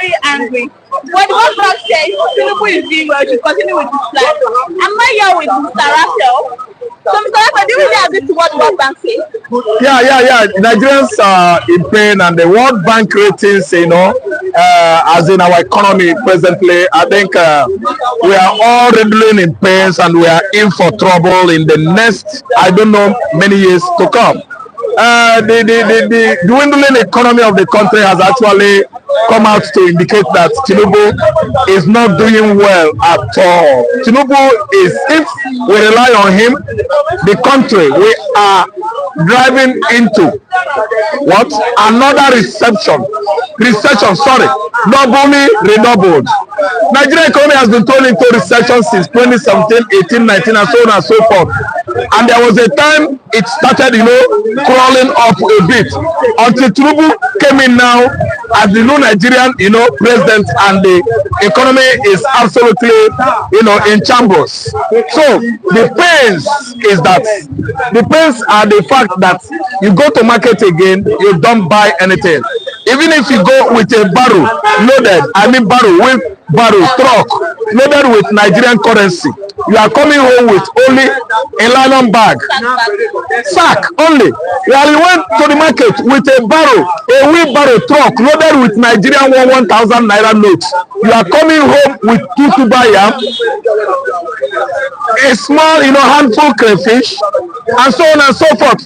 very angry. But the one block says Tinubu is doing well, should continue with his plan. I'm not here with Mr. Raphael. So Mr. Raphael, do you really agree to what the World Bank says? Yeah. Nigerians are in pain, and the World Bank ratings, as in our economy presently, I think we are all reeling in pains, and we are in for trouble in the next, I don't know, many years to come. The dwindling economy of the country has actually come out to indicate that Tinubu is not doing well at all. Tinubu is, if we rely on him, the country we are driving into what? Another recession, doubly redoubled. Nigerian economy has been thrown into recession since 2017, 18, 19, and so on and so forth. And there was a time it started, crawling up a bit until Tinubu came in now as the new Nigerian, president, and the economy is absolutely, in shambles. So the pains are the fact that you go to market again, you don't buy anything. Even if you go with a truck loaded with Nigerian currency, you are coming home with only a nylon bag, sack only. You went to the market with a wheelbarrow truck loaded with Nigerian 1,000 naira notes. You are coming home with two tubaya, a small, handful crayfish, and so on and so forth.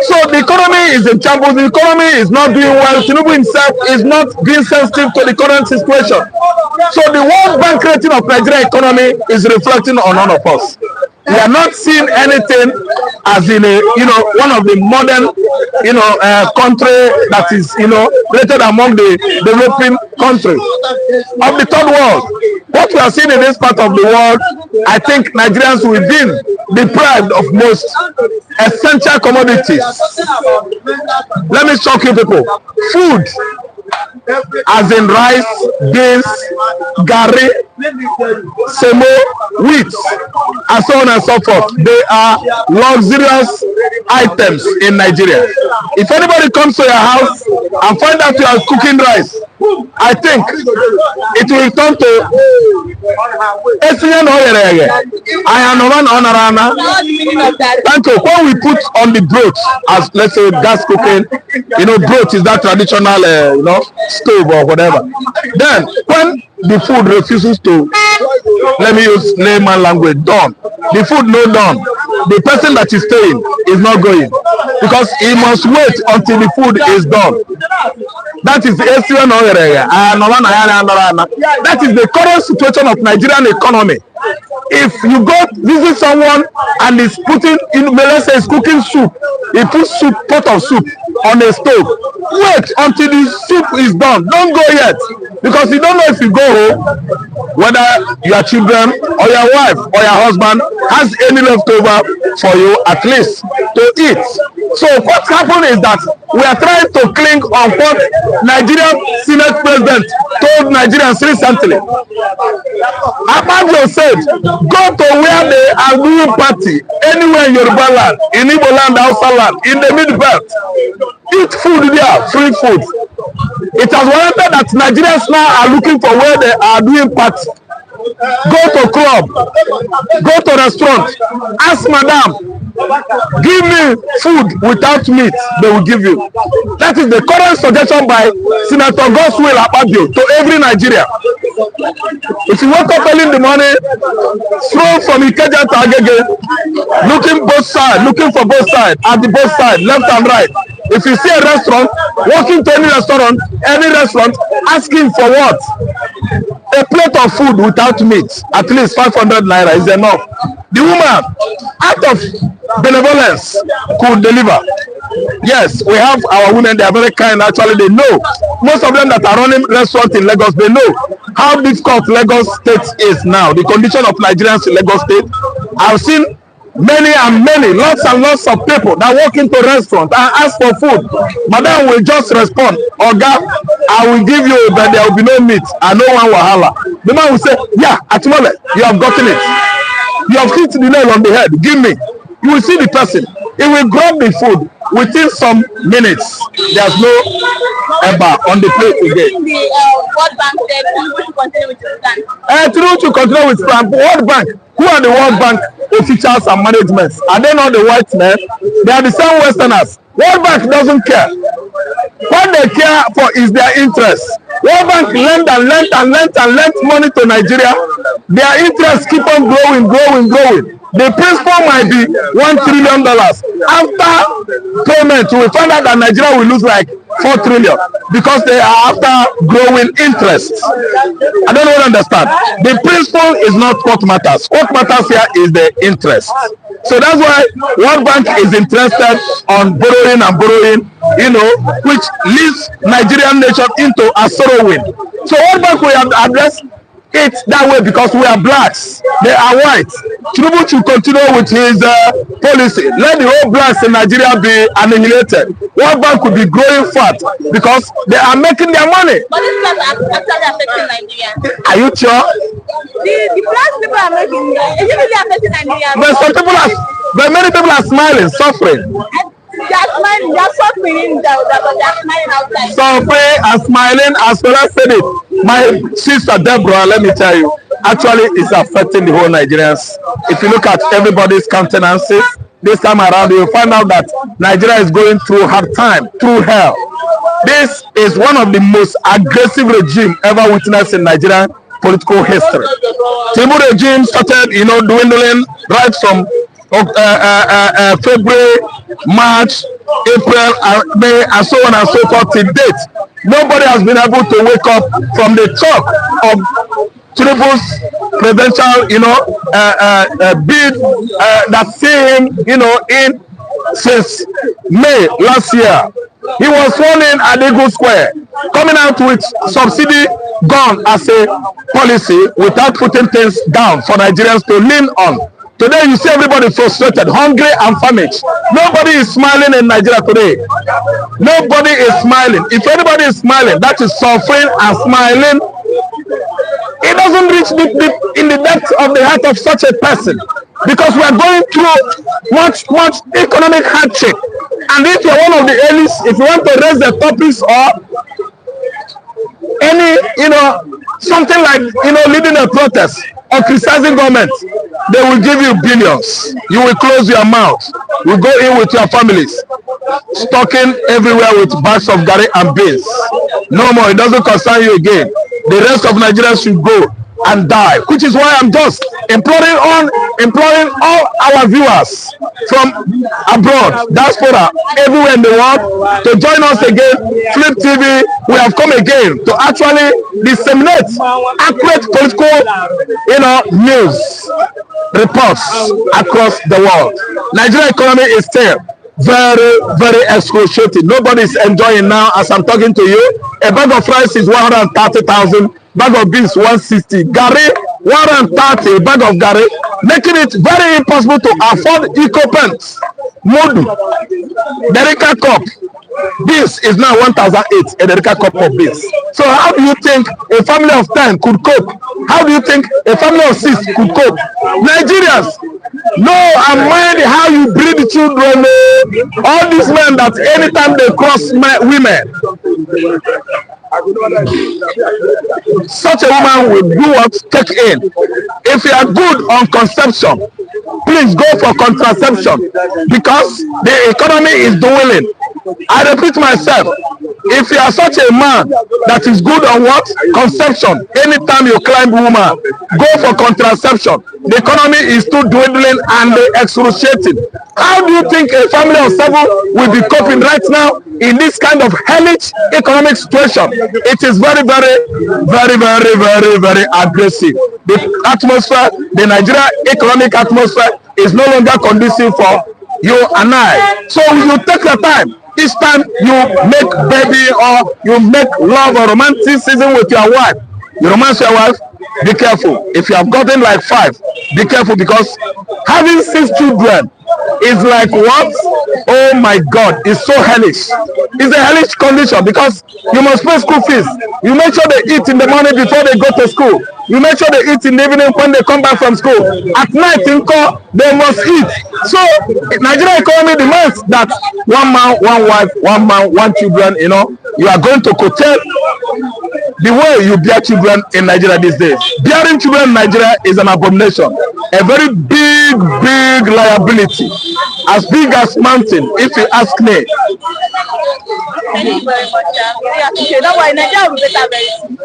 So the economy is in shambles. The economy is not doing well. Tinubu himself is not being sensitive to the current situation. So the World Bank rating of Nigerian economy is reflecting on all of us. We are not seeing anything as in one of the modern country that is rated among the developing countries of the third world. What we are seeing in this part of the world, I think Nigerians will be deprived of most essential commodities. Let me shock you people. Food, as in rice, beans, garri, semo, wheat, and so on and so forth. They are luxurious items in Nigeria. If anybody comes to your house and find out you are cooking rice, I think it will turn to thank you. When we put on the broth, as let's say gas cooking, broth is that traditional stove or whatever. Then when the food refuses to, let me use layman language, done, the food no done, the person that is staying is not going, because he must wait until the food is done. That is the that is the current situation of Nigerian economy. If you go visit someone and is putting in, let's say, is cooking soup, he puts pot of soup on a stove. Wait until the soup is done. Don't go yet, because you don't know if you go home whether your children or your wife or your husband has any leftover for you at least to eat. So what happened is that we are trying to cling on what Nigerian Senate President told Nigerians recently. Akpabio said, go to where they are doing party, anywhere in Yoruba land, in Igbo land, Hausa land, in the Midwest. Eat food there, free food. It has warranted that Nigerians now are looking for where they are doing party. Go to club, go to restaurant, ask madam, give me food without meat, they will give you. That is the current suggestion by Senator Godswill Akpabio to every Nigeria. If you wake up early in the morning, stroll from Ikeja to Agege, looking for both sides, at the both sides, left and right. If you see a restaurant, walking to any restaurant, asking for what? A plate of food without meat, at least 500 naira is enough. The woman, out of benevolence, could deliver. Yes, we have our women, they are very kind. Actually, they know. Most of them that are running restaurants in Lagos, they know how difficult Lagos State is now. The condition of Nigerians in Lagos State. I've seen many, lots and lots of people that walk into restaurants and ask for food. Madam will just respond, Oga, I will give you, but there will be no meat and no one wahala. The man will say, yeah, at the moment, you have gotten it. You have hit the nail on the head. Give me. You will see the person. He will grab the food, within some minutes, there's no eba on the plate again. The World Bank said Tinubu should continue with his plan. Tinubu should continue with plan. World Bank, who are the World Bank officials and managements? Are they not the white men? They are the same Westerners. World Bank doesn't care. What they care for is their interest. World Bank lent money to Nigeria. Their interests keep on growing. The principal might be $1 trillion. After payment, we find out that Nigeria will lose like 4 trillion because they are after growing interest. I don't understand. The principle is not what matters. What matters here is the interest. So that's why World Bank is interested on borrowing, which leads Nigerian nation into a sorrowing. So World Bank will address it that way because we are blacks, they are white. Tinubu should continue with his policy. Let the whole blacks in Nigeria be annihilated. World Bank could be growing fat because they are making their money. But this is actually affecting Nigeria. Are you sure? The blacks people are making, is it really affecting Nigeria? But many people are smiling, suffering. They are smiling, they are suffering, but they are smiling outside. Suffering and smiling, as well as said it. My sister Deborah, let me tell you, actually it's affecting the whole Nigerians. If you look at everybody's countenances, this time around, you'll find out that Nigeria is going through hard time, through hell. This is one of the most aggressive regime ever witnessed in Nigerian political history. Tinubu regime started, dwindling right from February, March, April, May, and so on and so forth till date. Nobody has been able to wake up from the talk of Tinubu's presidential, bid that see him, in since May last year. He was sworn in at Eagle Square, coming out with subsidy gone as a policy without putting things down for Nigerians to lean on. Today you see everybody frustrated, hungry and famished. Nobody is smiling in Nigeria today. Nobody is smiling. If anybody is smiling, that is suffering and smiling. It doesn't reach deep in the depth of the heart of such a person, because we are going through much economic hardship. And if you're one of the elites, if you want to raise the topics or any, something like, leading a protest or criticizing government, they will give you billions. You will close your mouth. You go in with your families, stocking everywhere with bags of garri and beans. No more. It doesn't concern you again. The rest of Nigerians should go and die, which is why I'm just imploring all our viewers from abroad, diaspora, everywhere in the world, to join us again. Flip TV, we have come again to actually disseminate accurate political, news reports across the world. Nigerian economy is still very excruciating. Nobody is enjoying now as I'm talking to you. A bag of rice is 130,000, bag of beans 160, garri 130, bag of garri, making it very impossible to afford eco pens. Modu, Derika cup, this is now 1,008, a Derika cup of beans. So how do you think a family of 10 could cope? How do you think a family of 6 could cope? Nigerians, know and mind how you breed children. All these men that anytime they cross women, such a woman will do what? Take in. If you are good on conception, please go for contraception, because the economy is dwindling. I repeat myself, if you are such a man that is good on what? Conception, anytime you climb woman, go for contraception. The economy is too dwindling and excruciating. How do you think a family of 7 will be coping right now in this kind of hellish economic situation? It is very aggressive. The atmosphere, the Nigeria economic atmosphere is no longer conducive for you and I. So you take your time. Each time you make baby or you make love or romanticism with your wife, you romance your wife, be careful. If you have gotten like 5, be careful, because having 6 children is like what? Oh my God, it's so hellish. It's a hellish condition, because you must pay school fees. You make sure they eat in the morning before they go to school. You make sure they eat in the evening when they come back from school. At night, they must eat. So Nigerian economy demands that one man, one wife, one man, one children. You are going to curtail the way you bear children in Nigeria these days. Bearing children in Nigeria is an abomination, a very big liability, as big as mountain, if you ask me. Thank you very much. Really appreciate it. Don't worry, Nigeria will be better very soon.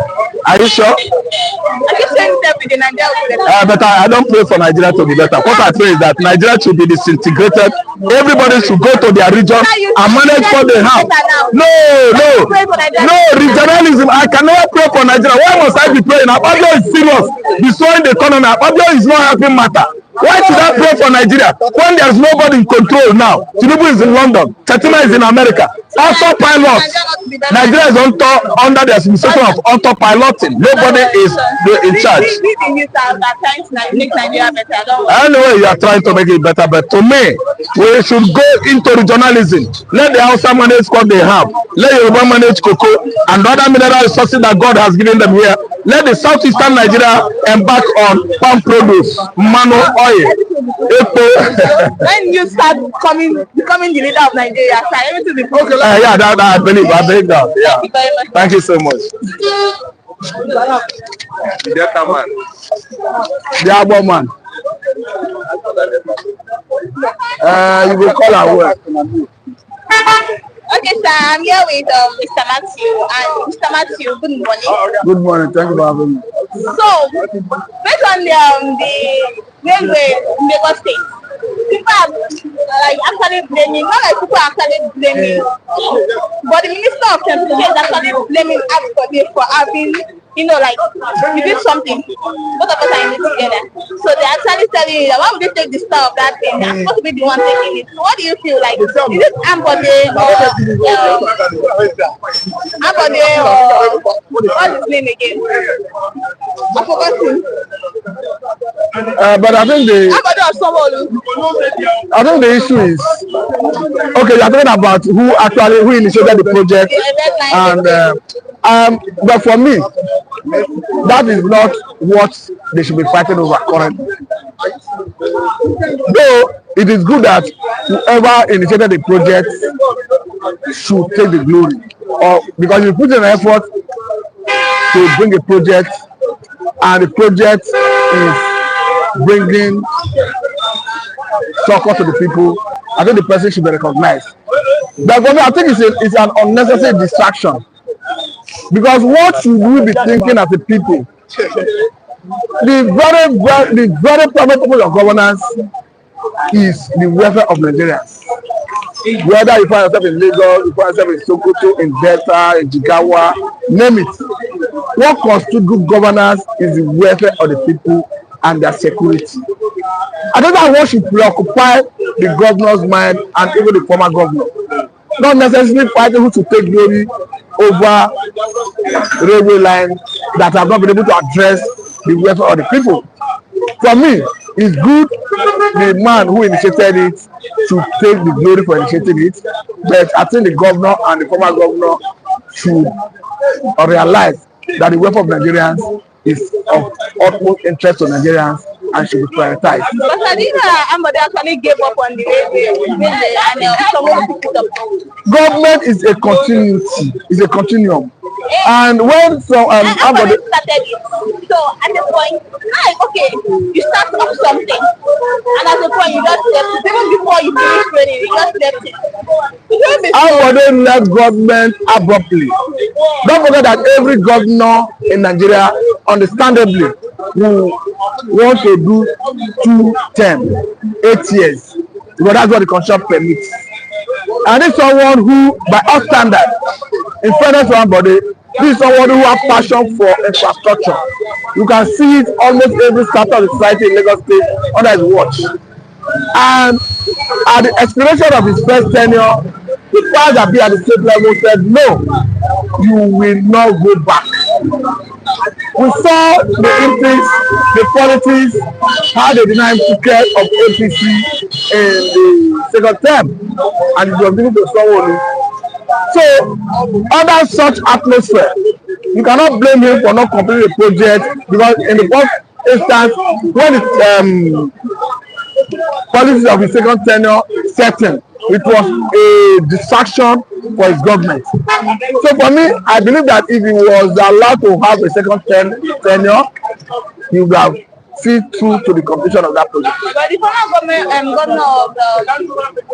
Are you sure? I keep saying this every day, Nigeria will be better. But I don't pray for Nigeria to be better. What I pray is that Nigeria should be disintegrated. Everybody should go to their region and manage what they have. No, regionalism. I can never pray for Nigeria. Why must I be praying? Ababio is serious, destroying the economy. Ababio is not helping matter. Why should I pray for Nigeria when there's nobody in control now? Tinubu is in London, Chatima is in America. Autopilot. Nigeria is under the administration of autopiloting. Nobody is in charge. Anyway, you are trying to make it better, but to me, we should go into regionalism. Let the Hausa manage what they have. Let Yoruba manage cocoa and other mineral resources that God has given them here. Let the southeastern Nigeria embark on palm produce, mano oil. When you start becoming the leader of Nigeria, everything will be okay. Yeah, I believe that. Yeah. Thank you so much. The Agbo man. You will call our work. Okay, sir, I'm here with Mr. Matthew. And Mr. Matthew, good morning. Good morning. Thank you for having me. So, based on the railway in Lagos State, people are actually blaming, not like people are actually blaming, but the Minister of Transportation is actually blaming everybody for having, we did something. Both of us are in it together. So they're actually telling you that why would they take the star of that thing? They're supposed to be the one taking it. So what do you feel like? Is it Ambode or what's his name again? I forgot him. But I think the issue is okay. You're talking about who initiated the project, and but for me, that is not what they should be fighting over currently. Though it is good that whoever initiated the project should take the glory, or because you put in an effort to bring a project, and the project is bringing succor to the people, I think the person should be recognized. But for me, I think it's an unnecessary distraction. Because what should we be thinking as a people? The very primary purpose of governance is the welfare of Nigerians. Whether you find yourself in Lagos, you find yourself in Sokoto, in Delta, in Jigawa, name it. What constitutes good governance is the welfare of the people and their security. I don't know what should preoccupy the governor's mind and even the former governor. Not necessarily fighting who to take glory over railway lines that have not been able to address the welfare of the people. For me, it's good the man who initiated it to take the glory for initiating it, but I think the governor and the former governor should realize that the welfare of Nigerians is of utmost interest to Nigerians and should be prioritized. But I think Ambode actually gave up on the railway and someone picked it up. Government is a continuity, is a continuum. And when Ambode started it, so at the point, okay, you start off something, and at the point you just left it. Even before you finish training, you just left it. Ambode left government abruptly. Don't forget that every governor in Nigeria, understandably, who want to do 2 terms, 8 years, because that's what the constitution permits. And this is someone who, by our standard, in fairness to somebody, this is someone who has passion for infrastructure. You can see it almost every sector of the society in Lagos State under his watch. And at the expiration of his first tenure, the powers that be at the state level said, no, you will not go back. We saw the increase, the politics, how they denied ticket of APC in the second term, and it was given to someone. So, under such atmosphere, you cannot blame him for not completing the project, because in the first instance, when the policies of the second tenure set in, it was a distraction for his government. So for me, I believe that if he was allowed to have a second tenure, he would have see through to the completion of that project. But the former governor of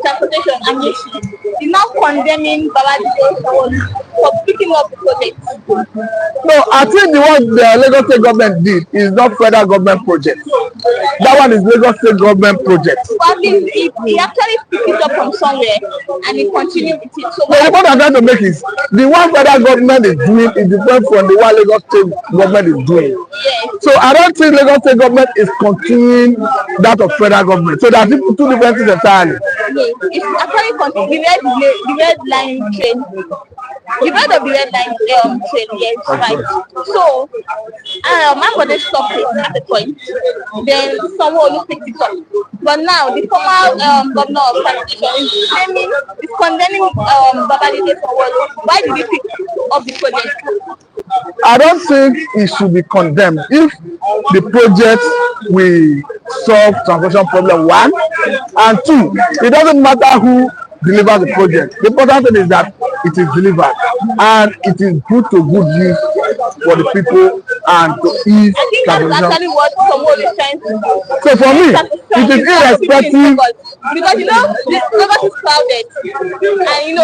transportation, Amishi, is now condemning Babajide for picking up the project. No, I think what the Lagos State government did is not federal government project. That one is Lagos State government project. But he actually picked it up from somewhere and he continued with it. So the point I'm trying to make is the one federal government is doing is different from the one Lagos State government is doing. yes. So I don't think Lagos State government is continuing that of federal government. So there are two different things entirely. It's actually continuing the red line train. The red of the red line train, yes, right. So Mangode stopped it at a point. Then someone picked it up. But now the former governor of transportation is claiming, is condemning Babajide for what? Why did he pick up the project? I don't think it should be condemned if the project will solve transportation problem, one, and two, it doesn't matter who delivers the project. The important thing is that it is delivered and it is put to good use for the people and to ease transportation. I think that's actually what someone is trying to do. So for me, it is irrespective. Because Lagos is crowded, and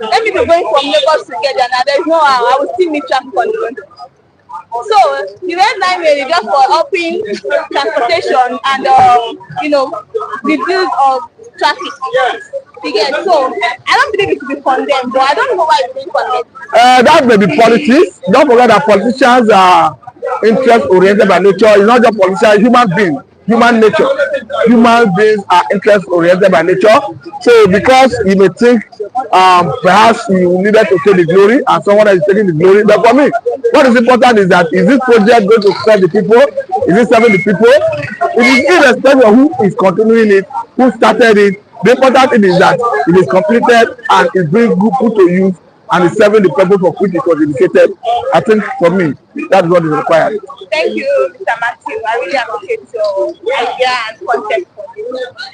let me be going from Lagos to Keja now. There's no how I will still need traffic control. So the red line is just for helping transportation and reduce of traffic. Again, so I don't believe it should be condemned, but I don't know why it's being condemned. That may be politics. Don't forget that politicians are interest oriented by nature. It's not just politicians, human beings. Human nature. Human beings are interest oriented by nature. So because you may think perhaps you needed to take the glory and someone else is taking the glory. But for me, what is important is that is this project going to serve the people? Is it serving the people? It is irrespective of who is continuing it, who started it. The important thing is that it is completed and is being put to use and is serving the purpose for which it was dedicated. I think for me, that's what is required. Thank you, Mr. Matthew. I really appreciate your idea and concept.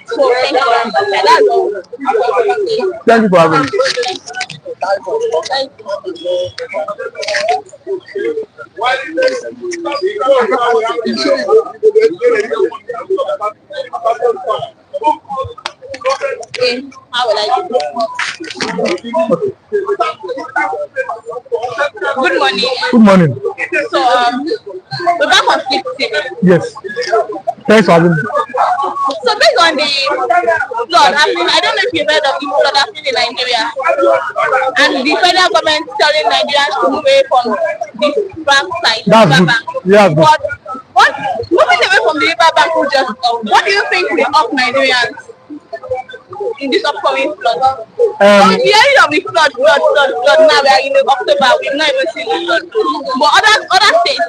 So thank you very much. That's all. Thank you for having me. Okay, how will I do this? Good morning. Good morning. So, we're back on Flip TV. Yes. Thanks for having me. So, based on the flood happening, I don't know if you've heard of the flood happening in Nigeria, and the federal government telling Nigerians to move away from the bank side. That's good. Yeah, but moving away from the river bank will just what do you think will help Nigerians in this upcoming flood? The area of the flood now we are in October, we've not even seen the flood. But other states,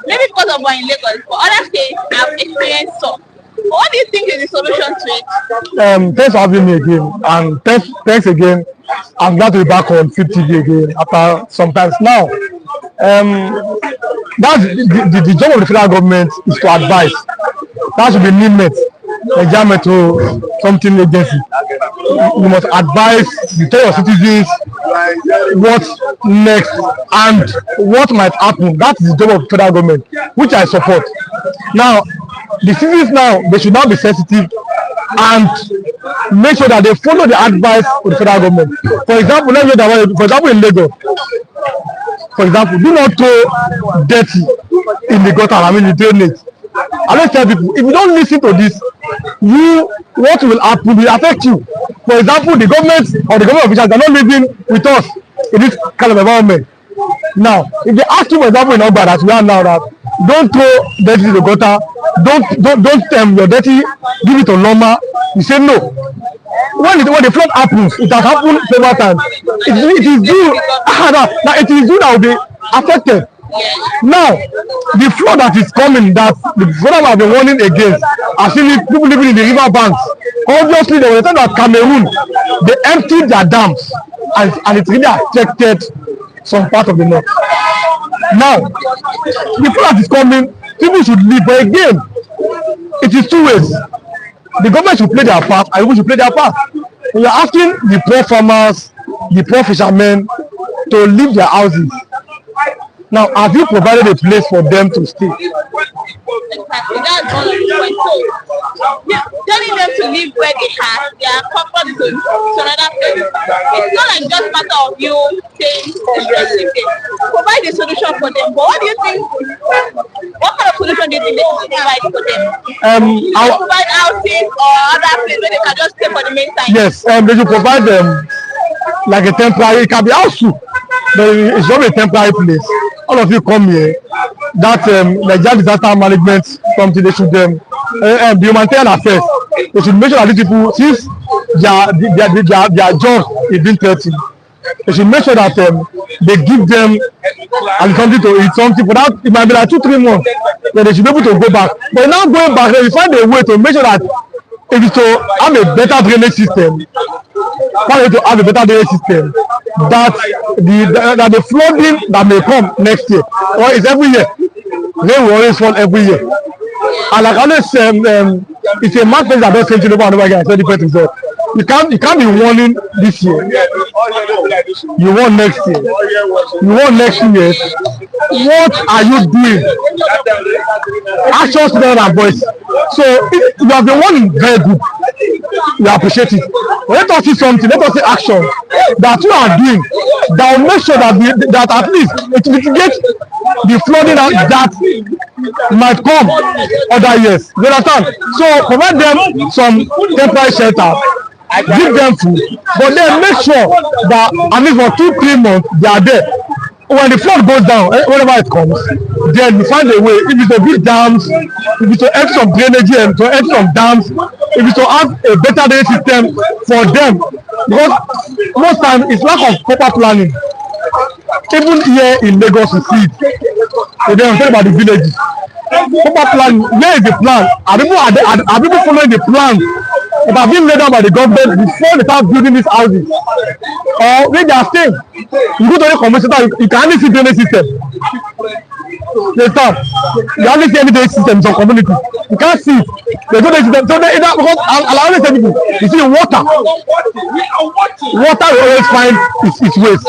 maybe because of we're in Lagos, but other states have experienced some. But what do you think is the solution to it? Thanks for having me again, and thanks again. I'm glad to be back on Flip TV again after some time now. That's the job of the federal government is to advise. That should be NIMET, Nigerian Metro something agency. You must advise, you tell your citizens what next and what might happen. That is the job of the federal government, which I support. Now, the citizens now, they should now be sensitive and make sure that they follow the advice of the federal government. For example, in Lagos, for example, do not throw dirty in the gutter, the drainage. I don't tell people, if you don't listen to this, what will happen will affect you. For example, the government or the government officials are not living with us in this kind of environment. Now, if they ask you, for example, in Oba that we are now, that don't throw dirty in the gutter, don't your dirty, give it to Loma, you say no. When the flood happens, it has happened several times. It is you that will be affected. Now, the flood that is coming, that the flood have been warning against, as if people living in the river banks, obviously they were saying that Cameroon, they emptied their dams and it really affected some part of the north. Now, the flood is coming, people should leave, but again, it is two ways. The government should play their part, and people should play their part. We are asking the poor farmers, the poor fishermen to leave their houses. Now, have you provided a place for them to stay? Exactly, that's one of the points. So, yeah, telling them to live where they are, their comfort zone, to another place. It's not like just matter of you saying a specific thing. Provide a solution for them. But what do you think? What kind of solution do you think they should provide for them? They provide housing or other place where they can just stay for the meantime. Yes, they should provide them like a temporary. It can be house too, but it's not a temporary place. All of you come here. That Nigerian disaster management something they should the humanitarian affairs. They should make sure that these people, since their job is being threatened, they should make sure that they give them and something to eat, something for that. It might be like 2-3 months, then they should be able to go back. But now going back, they find a way to make sure that if it's to have a better drainage system, that the flooding that may come next year, or is every year, rain will always fall every year. And like I always say, it's a mad thing that does change over and over again. I said different result. You can't be warning this year. You want next year. You want next year. What are you doing? Actions better than voice. So if you have been warning very good, we appreciate it. But let us see something. Let us see action that you are doing that will make sure that at least it mitigates the flooding that might come other years. You understand? So provide them some temporary shelter, give them food, but then make sure that at least for 2-3 months they are there. When the flood goes down, whenever it comes, then you find a way. If it's to build dams, if it's to empty some drainage and to empty some dams, if it's to have a better drainage system for them, because most times it's lack of proper planning. Even here in Lagos, you see it. So then I'm talking about the villages. Proper plan. Where is the plan? Are people following the plan that have been laid down by the government before they start building these houses? Or when they are staying, you go to the commercial, you can only see drainage system. They start. You only see any drainage system in some community. You can't see it. There's no drainage system. So they either, because I always tell people, you see water. Water will always find its ways.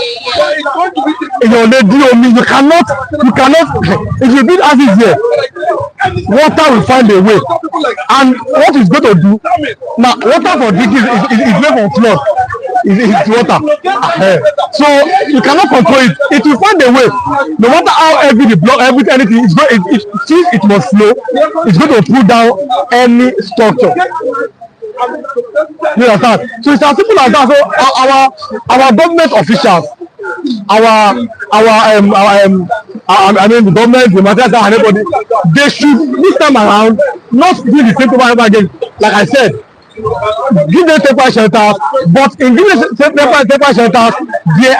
You cannot. If you build houses here, water will find a way. And what it's going to do now, water for drinking is made from flood. It's water. So you cannot control it. It will find a way. No matter how heavy the block, anything, since it must flow, it's going to pull down any structure. You understand? So it's as simple as that. So our government officials, the government, the material and everybody, they should this time around not do the same thing over again. Like I said, give them temporary shelters, but in giving temporary shelters, you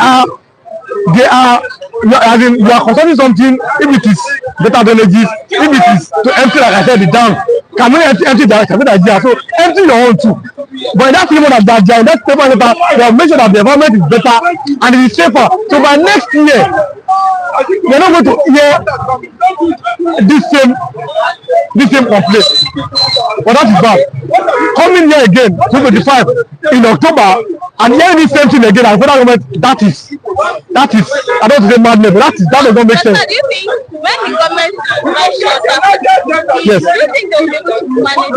are consulting something. If it is better drainages, if it is to empty, like I said, the dam, can we empty that? So empty your own too. But in that moment of that giant, that temporary shelter, you have made sure that the environment is better and it is safer. So by next year, you're not going to hear this same complaint. But that is bad. Coming here again, 2025 in October, and hearing this same thing again, and federal government, that is, I don't say madness, but that does not make sense. Do you think when the government provides shelter, yes, do you think they will be able to manage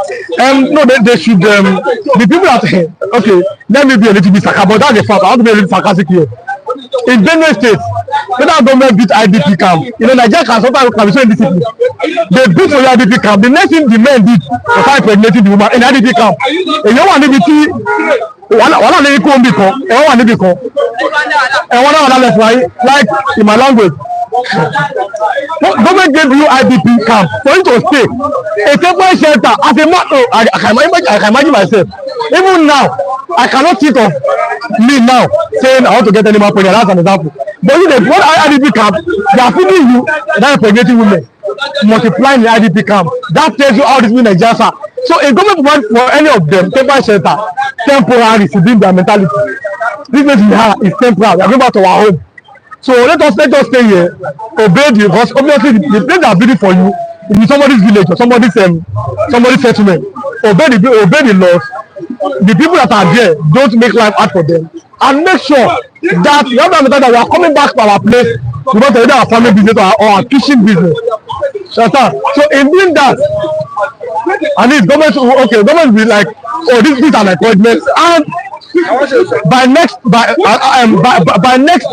this? No, they should. The people that okay, let me be a little bit sarcastic, but that's the fact. I want to be a little sarcastic here. In Benue State, federal government built IDP camp. Nigeria can sometimes be so indisciplined. They built for the IDP camp. The next thing the men did was start impregnating the woman in IDP camp. And you want to be like in my language. Government gave you IDP camp for you to stay. A temporary shelter as a man. Oh, I can imagine myself. Even now, I cannot think of me now saying I want to get any more pregnant. That's an example. But if they put IDP camp, they are feeding you that impregnating women, multiplying the IDP camp. That tells you how this means Nigerians are. So a government provides for any of them temporary shelter, temporary to build their mentality. This place we have is temporary. We are going back to our home. So let us stay here, obey the, because obviously the place that are building for you in somebody's village or somebody's settlement. Obey the laws. The people that are there, don't make life hard for them, and make sure that you have to understand that we are coming back to our place. We want to either our family business or our fishing business. So in doing that, at least government will be like, oh, this is an encouragement, and by next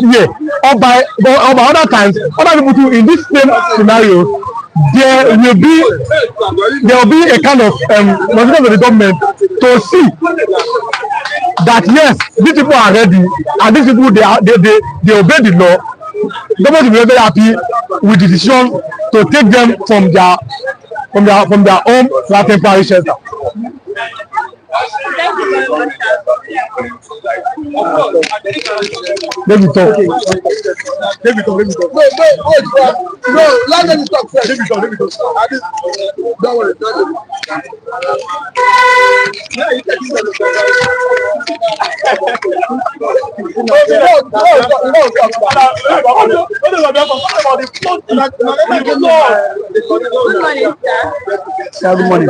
year or by other times, other people too in this same scenario, there will be a kind of motivation of the government to see that yes, these people are ready, and these people they obey the law. Government will be very happy with the decision to take them from their home to a temporary shelter. Thank you very much. Let me talk. No, let me talk first. Let me talk. Don't worry. Good morning.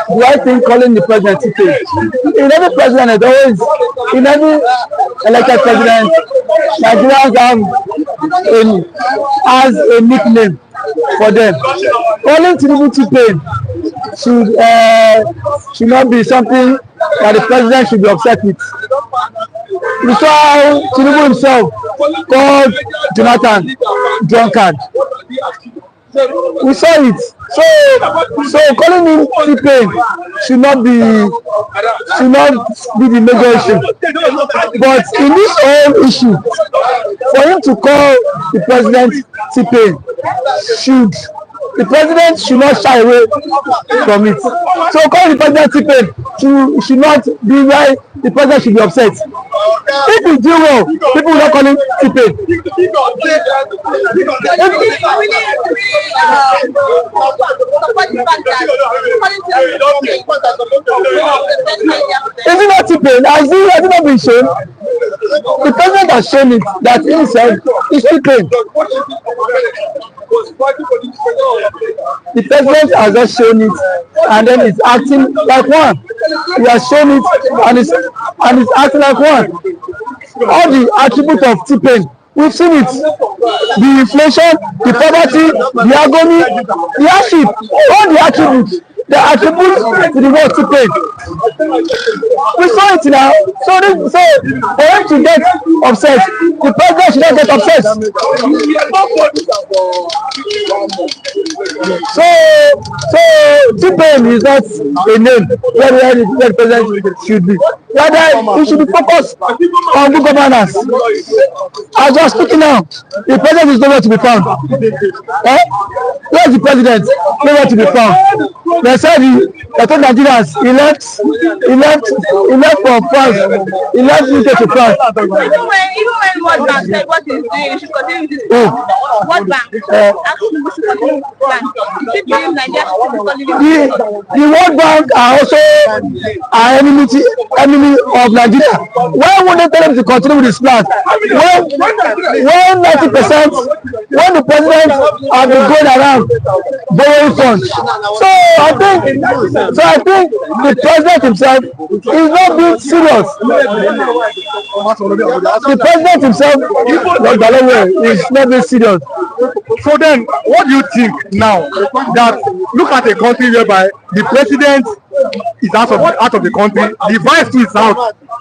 Do I think calling the president in every president always, in every elected president, Nigerians has a nickname for them. Calling Tinubu T-Pain should not be something that the president should be upset with. We saw Tinubu himself called Jonathan drunkard. We saw it. So calling him T-Pain should not be the major issue. But in this whole issue, for him to call the president T-Pain, the president should not shy away from it. So calling the president T-Pain should not be why the president should be upset. If we do well, people will not call him T-Pain. Is it not T-Pain? Has it not been shown? The president has shown it that he himself is T-Pain. The president has just shown it, and then he's acting like one. He has shown it, and he's acting like one. All the attributes of T-Pain, we've seen it. The inflation, the poverty, the agony, the hardship, all the attributes. The attributes to the word T-Pain. We saw it now. So for him to get upset, the president should not get upset. So T-Pain is not a name where the president should be. Rather, he should be focused on good governance. As we are speaking now, the president is nowhere to be found. Where is the president? Nowhere to be found. They said they told Nigerians he left for France. He left UK to France. Even when World Bank said what he's doing, he should continue with his plan. World Bank actually should continue with his plan. You believe Nigeria should continue with his plan? The World Bank are also an enemy of Nigeria. Why would they tell them to continue with his plan? When 90%, when the president has been going around borrowing funds. So I think the president himself is not being serious. The president himself is not being serious. So then, what do you think now that look at a country whereby the president is out of the country, the vice too is out?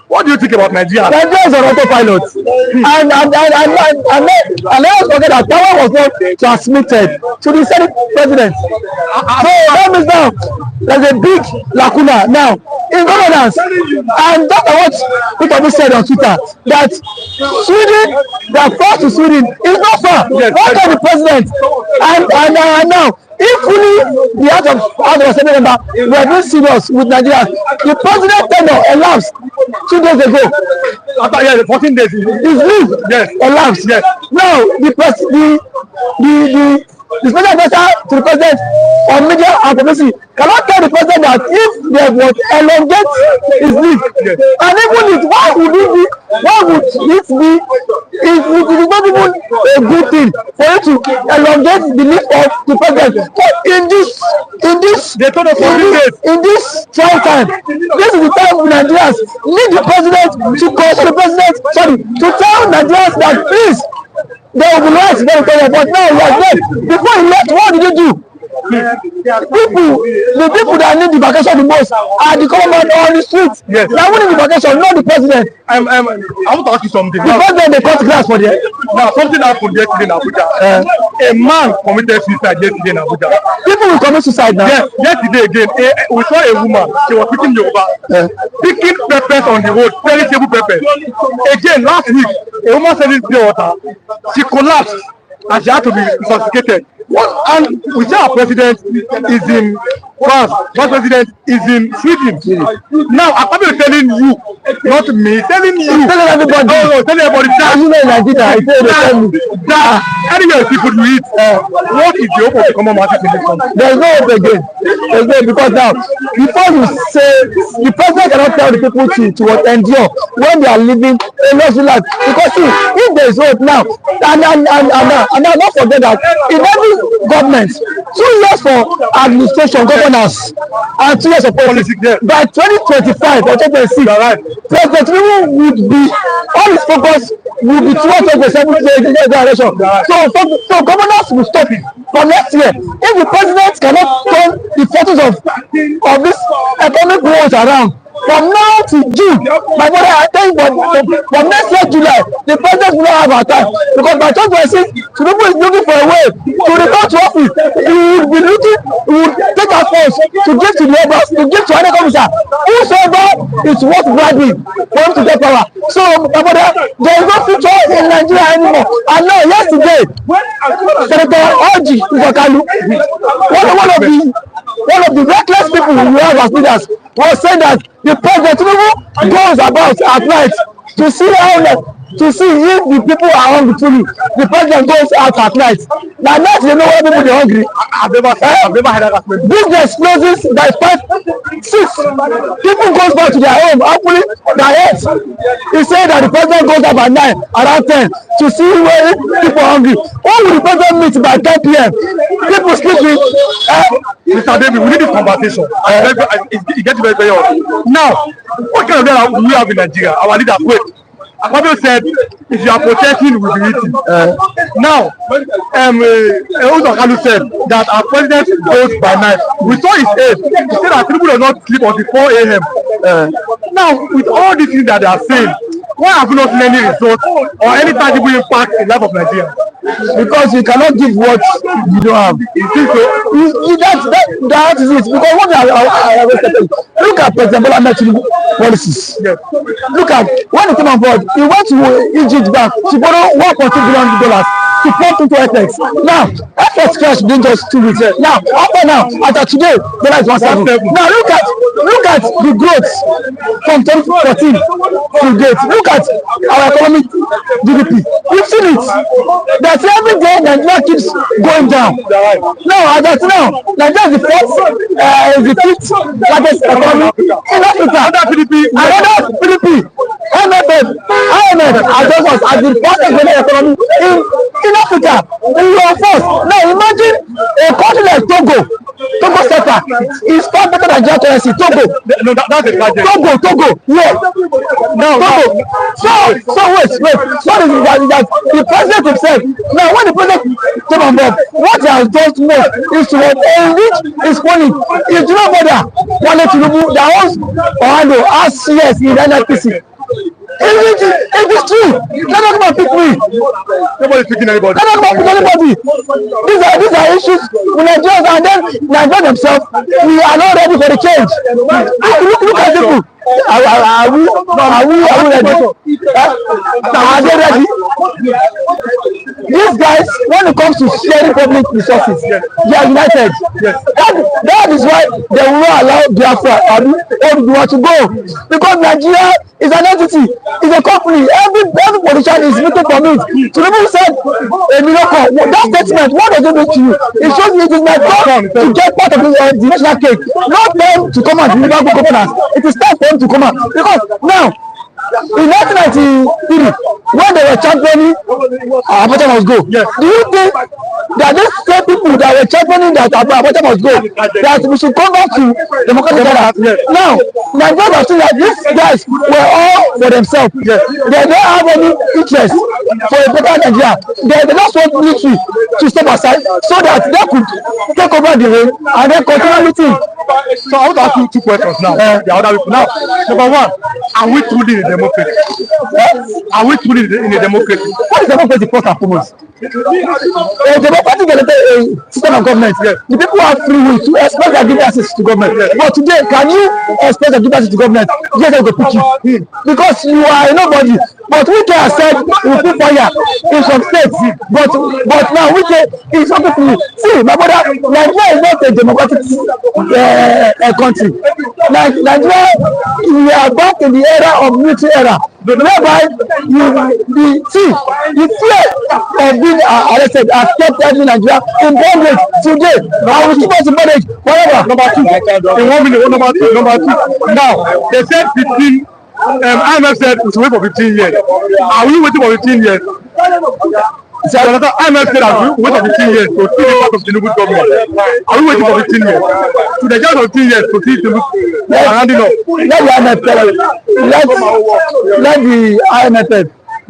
What do you think about Nigeria? Nigeria is on autopilot, and let us forget that power was not transmitted to the Senate president. So that means now there's a big lacuna now in governance, and that's what Peter said on Twitter that Sweden, that far to Sweden is not far. What can the president and now? If really the House of Assembly member were being serious with Nigeria, the president tenure elapsed 2 days ago. After 14 days, his leave elapsed. Yes. Now the the special advisor to the president on media and publicity cannot tell the president that if they would elongate his leave, and even if why would it be it is not even a good thing for you to elongate the leave of the president in this trial time. This is the time Nigerians need the president to call the president, to tell Nigerians that please, there will be rights very clear, but now he has left. Before he left, what did he do? The people that need the vacation the most are the government on the streets. Yes. They are winning the vacation, not the president. I want to ask you something. The president, they cut grass for them. Now, something happened yesterday in Abuja. A man committed suicide yesterday in Abuja. People will commit suicide now. Yes, yesterday again, we saw a woman. She was picking Yoruba, picking peppers on the road, perishable peppers. Again, last week, a woman selling pure water. She collapsed and she had to be resuscitated. And we say our president is in France, vice president is in Sweden. Now, I'm telling you, not me, telling you, Telling everybody. Telling everybody that You know in Nigeria, I say they tell me. anyway people do it. What is the hope of the common masses in this country? There is no hope again. There is no, because now, before you say, the president cannot tell the people to endure when they are living a luxury life. Because see, if there is hope now, and don't forget that in every government, 2 years for administration, governance, and 2 years of politics. By 2025 or 2026, President Tinubu would be, all his focus will be towards the 7th generation. So governance will stop it for next year. If the president cannot turn the forces of this economic growth around, from now to June, my brother, I tell you, from next year July, the president will not have our time, because by 2026, Tinubu is looking for a way to return to office. He will take our funds to give to the neighbors, to give to any officer, whosoever is worth bribing for him to get power. So, my brother, there is no future in Nigeria anymore. And now, yesterday, Senator Orji Uzakalu, one of the reckless people we have as leaders, was saying that the president goes about at night to see if the people are hungry truly. The president goes out at night. Now night they know where people are hungry. I've never heard that. Business closes by 5, 6. People goes back to their home. Hopefully, their heads. He said that the president goes up at 9, around 10 to see where people are hungry. Who will the president meet by 10 p.m.? People sleep with. Mr. David, we need this conversation. It gets very, very hard. Now, what kind of leader we have in Nigeria? Our leaders, wait. Akpabio said, if you are protecting, we will be eating. Now, Uzakalu said that our president goes by night. We saw his aide. He said that people do not sleep until 4 a.m. Now, with all these things that they are saying, why have we not seen any results or any tangible impact in the life of Nigeria? Because you cannot give what you don't have. You think so? That is it. Because what I look at President Bola Ahmed Tinubu policies. Yes. Look at when he came on board, he went to Egypt Bank to borrow $1.2 billion to pump into FX. Now, FX crash within just 2 weeks. Now, after today, dollar is 1.7. Now look at the growth from 2014 to date. Look at our economic GDP. We've seen it. That every day Nigeria keeps going down. Now, Nigeria is the 5th largest economy in Africa. Another PDP. IMF address us as the fastest growing economy in Africa. We are first. Now imagine a country like Togo sector is far better than Nigeria currency. Togo. No, that's a budget. Togo. Yeah. Togo. So wait. So that the president himself. Now when the president came on board, what he has done most is to enrich his money. If you know better, Wale Tinubu, that was Orlando RCS in the NNPC. It is true. They're not going to pick me. Nobody's picking anybody. They're not going to pick anybody. These are issues with Nigerians, and then Nigeria themselves. We are not ready for the change. Look at people. Are we ready? Are they ready? these guys, when it comes to sharing public resources, they are united. That is why they will not allow Biafra to go, because Nigeria is an entity, is a company. Every politician is looking for it. Tinubu said a miracle. That statement, what does it mean to you? It shows it is my turn to get part of the national cake, not them to come and deliver good governance. It is time for them to come out, because now in 1993, when they were championing Abacha must go, do you think that these same people that were championing that Abacha must go, that we should come back to democratic era? Now, Nigerians are saying that these guys were all for themselves. They don't have any interest for a better Nigeria. They just want military to step aside so that they could take over the reign and then continue with it. So I want to ask you two questions now. Now, number one, are we truly in a democracy? Are we truly in a democracy? What is democracy first and foremost? A democratic system of government. The people have free will to express their grievances to government. But today, can you express their grievances to government? Yes, they will pick you because you are a nobody. But we can said we put fire in some states. But now we can in some people. See, my brother, Nigeria is not a democratic country. Nigeria, we are back in the era of military era, whereby the fear of being arrested has kept every Nigeria in bondage today. I will keep us in bondage forever. Number two, in 1 minute, number two. Now, they said 15. IMF said we should wait for 15 years. Are we waiting for 15 years? So IMF said that we wait for 15 years to see the part of Tinubu government. Are we waiting for 15 years? To the just 15 years to see Tinubu rounding up.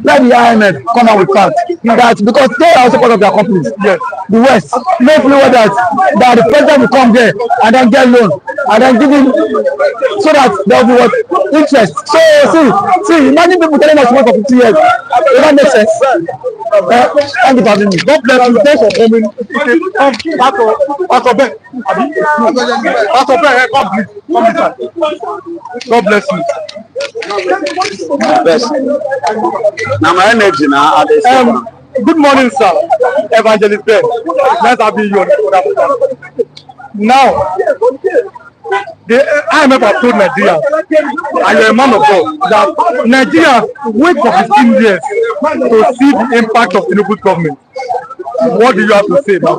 Let the IMF come out with facts that because they are also part of their companies. Yes. The West make sure that the president will come there and then get loan and then give him so that there will be what interest. So see, imagine people telling us to wait for 50 years. It don't make sense. Thank you for having me. God bless you. Thanks for coming. Pastor Ben. God bless you. Now my energy now. Good morning, sir. Evangelist Ben. Nice having you on the program. Now, the IMF have told Nigeria, and you're a man of God, that Nigeria wait for 15 years to see the impact of Tinubu's government. What do you have to say now?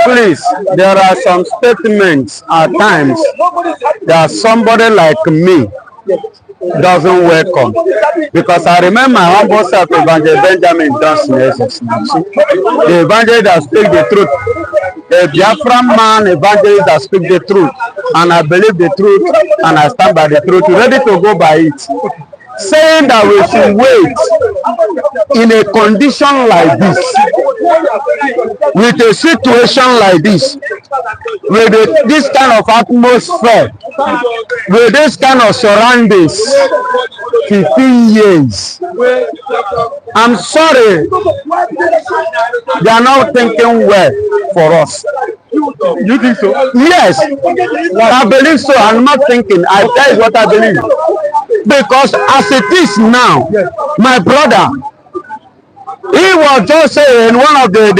Please, there are some statements at times that somebody like me doesn't welcome, because I remember my humble self, Evangelist Benjamin Johnson, the evangelist that speak the truth, a Biafran man evangelist that speak the truth, and I believe the truth and I stand by the truth, ready to go by it, saying that we should wait in a condition like this, with a situation like this, with this kind of atmosphere, with this kind of surroundings, 15 years. I'm sorry, they are not thinking well for us. You think so? Yes, I believe so. I'm not thinking. That is what I believe. Because as it is now, my brother, he was just saying one of the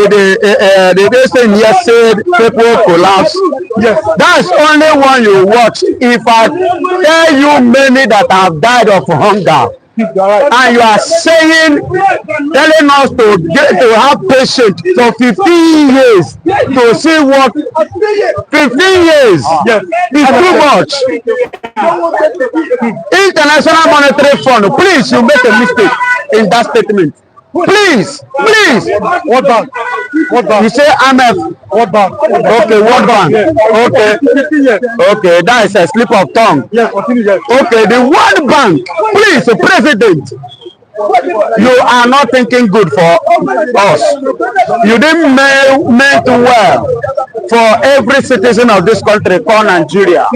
thing he said people collapse. Yes, that's only one you watch. If I tell you many that have died of hunger, and you are telling us to have patience for 15 years to see what 15 years is too much. International Monetary Fund, please, you make a mistake in that statement. Please. What bank? You say IMF. What bank? Okay, what bank? Okay, that is a slip of tongue. Yes, continue. Yes. Okay, the World Bank. Please, President, you are not thinking good for us. You didn't meant well for every citizen of this country called Nigeria.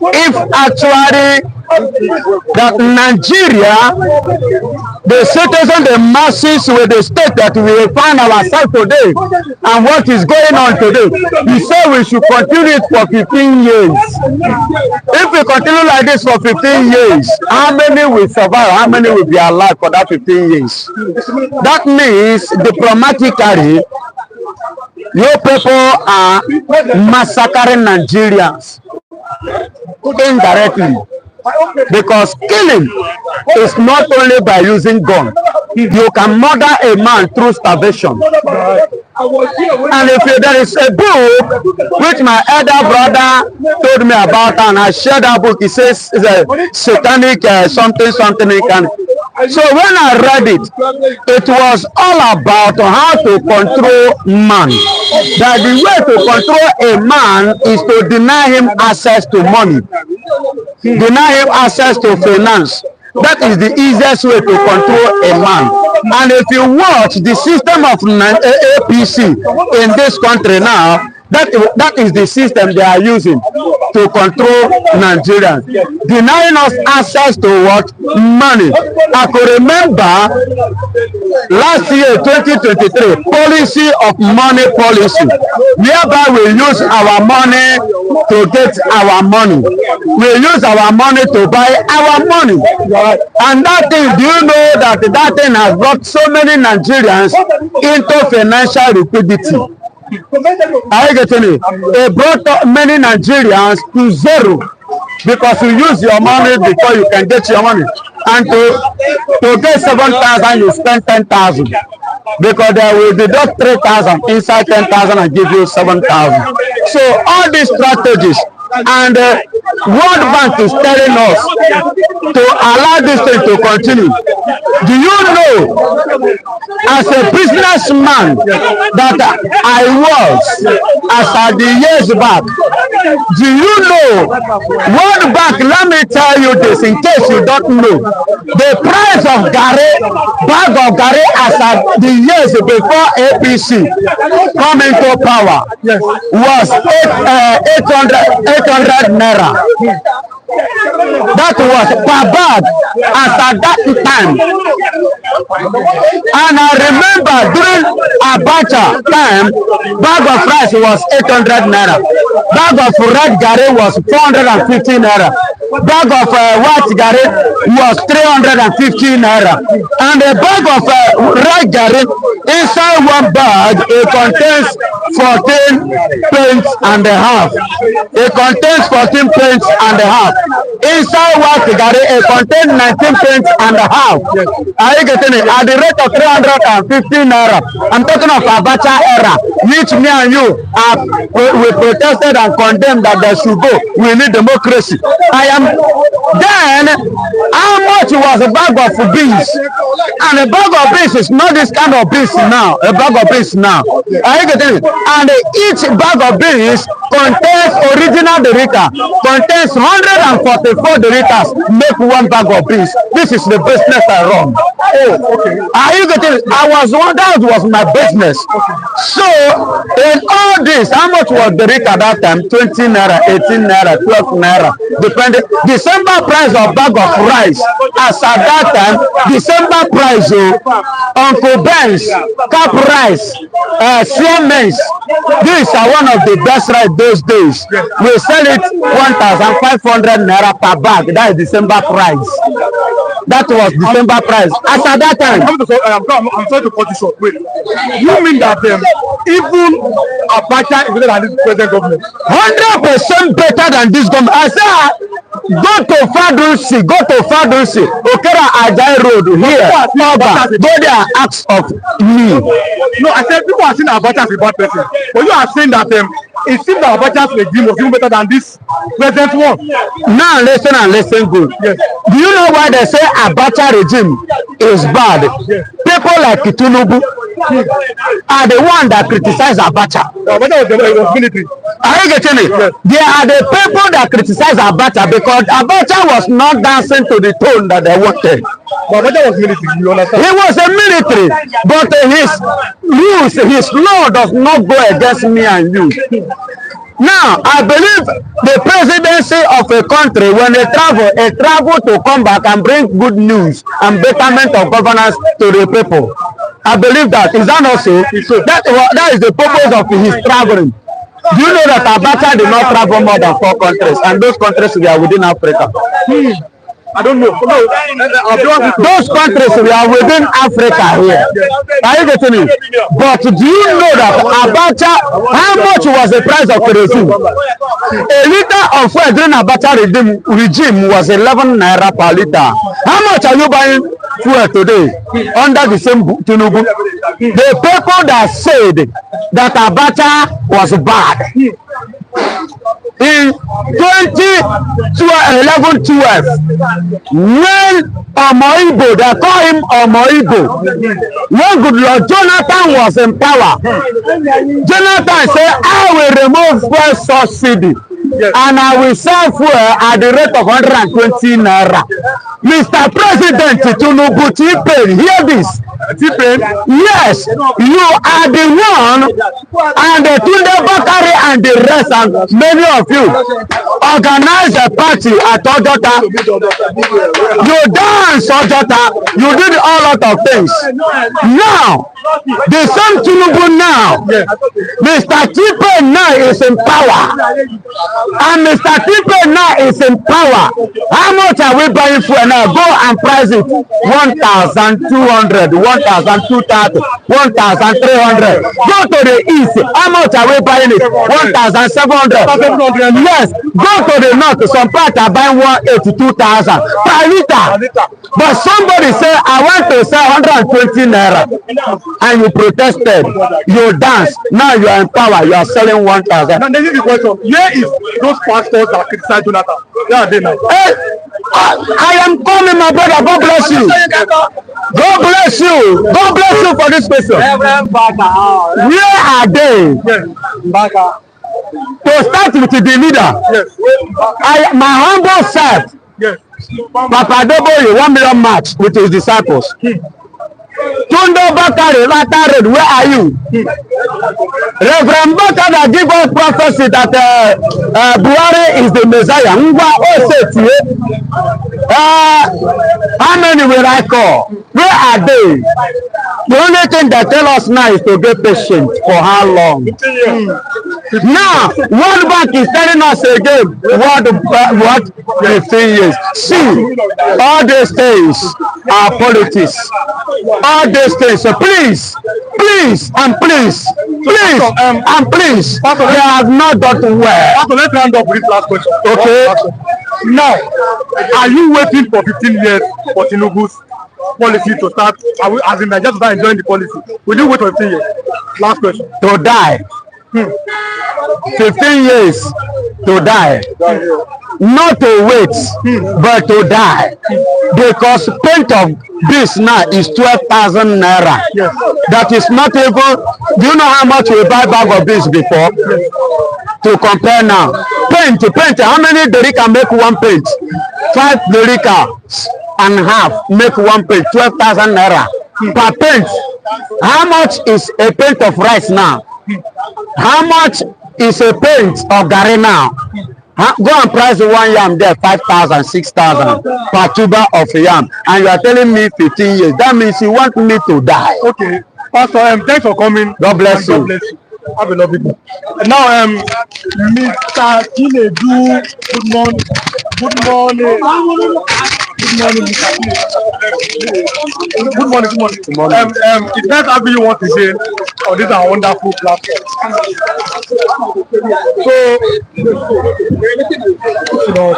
If actually that Nigeria, the citizens, the masses, with the state that we find ourselves today and what is going on today, he said we should continue it for 15 years. If we continue like this for 15 years, how many will survive? How many will be alive for that 15 years? That means diplomatically, your people are massacring Nigerians indirectly, because killing is not only by using gun. You can murder a man through starvation. And if there is a book which my elder brother told me about, and I shared that book, he says it's a satanic something. So when I read it, it was all about how to control man. That the way to control a man is to deny him access to money, deny him access to finance. That is the easiest way to control a man. And if you watch the system of APC in this country now, that is the system they are using to control Nigerians, denying us access to what? Money. I could remember last year, 2023, policy of money policy, whereby we use our money to get our money. We use our money to buy our money. And that thing, do you know that that thing has brought so many Nigerians into financial rapidity? Are you getting it? It brought many Nigerians to zero, because you use your money before you can get your money. And to get 7,000, you spend 10,000, because they will deduct 3,000 inside 10,000 and give you 7,000. So all these strategies, and World Bank is telling us to allow this thing to continue. Do you know, as a businessman that I was as the years back, do you know, World Bank, let me tell you this in case you don't know, the price of Gary, bag of Gary as the years before APC come into power was 800 naira. That was per bag as at that time. And I remember during Abacha time, bag of rice was 800 naira. Bag of red Gary was 450 naira. Bag of white Gary was 350 naira. And a bag of red Gary, inside one bag, it contains 14 pints and a half. It contains 14 pints and a half. Inside white Gary, it contains 19 pints and a half. Are you getting it? At the rate of 350 naira. I'm talking of Abacha era, which me and you we protested and condemned that they should go. We need democracy. Then, how much was a bag of beans? And a bag of beans is not this kind of beans now. A bag of beans now. Are you getting it? And each bag of beans contains original derita, contains 144 deritas, make one bag of beans. This is the business I run. Oh, okay. Are you getting it? That was my business. So, in all this, how much was derita that time? 20 naira, 18 naira, 12 naira, depending. December price of bag of rice, as at that time, December price of Uncle Ben's, Cap rice, Siemens, these are one of the best rice those days. We sell it 1,500 naira per bag. That is December price. That was December price. As at that time, I'm sorry to cut you short. Wait, you mean that even Abacha is better than this present government? 100% better than this government. I say, go to Fadunsi, Okera Ajay Road here, go there and ask of me. No, I said people are saying Abacha is a bad person, but you are saying that it seems that Abacha's regime was even better than this present one. Now listen and listen good. Yes. Do you know why they say Abacha regime is bad? Yes. People like Tinubu are the one that criticize Abacha. Abacha was military. Are you getting it? Yes. They are the people that criticize Abacha because Abacha was not dancing to the tone that they wanted. But Abacha was military, you understand? He was a military, but his rules, his law does not go against me and you. Now, I believe the presidency of a country, when they travel to come back and bring good news and betterment of governance to the people. I believe that. Is that not so? That is the purpose of his traveling. Do you know that Abacha did not travel more than 4 countries, and those countries were within Africa? I don't know. No, those countries were within Africa here. Are you getting it? But do you know that Abacha, how much was the price of kerosene? A liter of fuel during Abacha regime was 11 naira per liter. How much are you buying fuel today under the same Tinubu? The people that said that Abacha was bad in 2011-12, when Omoibo, they call him Omoibo, when Goodluck Jonathan was in power, Jonathan said, I will remove fuel subsidy and I will sell fuel at the rate of 120 naira. Mr. President Tinubu, hear this. Yes, you are the one, and the Tunde Bakari and the rest, and many of you organized a party at Ojota. You dance Ojota, you did a lot of things. Now, the same Tinubu now, Mr. Tipe now is in power, and Mr. Tipe now is in power. How much are we buying for now? Go and price it 1,200, 1,230, 1,300. Go to the east. How much are we buying it? 1,700. Yes. Go to the north. Some parts are buying 182,000 per liter. But somebody say, I want to sell 120 naira, and you protested. You dance. Now you are in power. You are selling 1,000. Now this is the question. Where is those pastors that criticize Jonathan? Where are they now? I am calling my brother. God bless you. God bless you. God bless you for this question. Where are they? To start with the leader. My humble self. Papa Deboye 1 million march with his disciples. Tunde Bakari, Latarod, where are you? Reverend Bakari that give us prophecy that Buhari is the Messiah. How many will I call? Where are they? The only thing they tell us now is to get patient. For how long? Now, World Bank is telling us again, what? 15 years. See, all these things are politics. All these things. So please, and please, they have not done well. So let's round up with this last question. Okay. Now, are you waiting for 15 years for Tinubu's policy to start? As in Nigeria to start enjoying the policy? Will you wait for 15 years? Last question. To die. 15 years to die. Not to wait, but to die. Because paint of this now is 12,000 naira. Yes. That is not even. Do you know how much we buy bag of this before? To compare now. Paint. How many Derica make one paint? 5 Derica and half make one paint. 12,000 naira per paint. How much is a paint of rice now? How much is a paint of garri now? Go and price the one yam there, 5,000, 6,000 per tuber of yam, and you are telling me 15 years. That means you want me to die. Okay, Pastor, thanks for coming. God bless you. God bless you. Have a lovely day. And now, Mr. Chinedu, good morning. Good morning. Good morning, Mr. Chinedu. Good morning. It's nice having you once again on this our wonderful platform.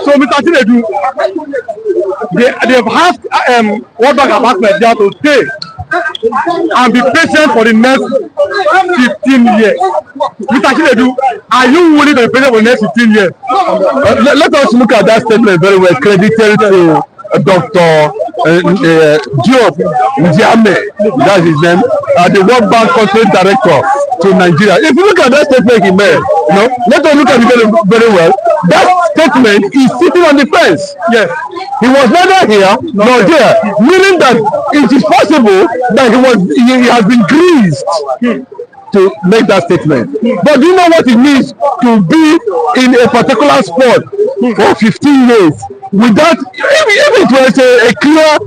So Mr. Chinedu, they've asked World Bank have asked Nigeria to stay and be patient for the next 15 years. Mr. Chinedu, are you willing to be patient for the next 15 years? Let us look at that statement very well, credited to Dr. Diop Ndiame, that's his name, the World Bank Country Director to Nigeria. If you look at that statement he made, let us look at it very, very well. That statement is sitting on the fence. Yes. He was neither here nor there, meaning that it is possible that he has been greased. to make that statement. But do you know what it means to be in a particular sport for 15 years without, if it was a clear,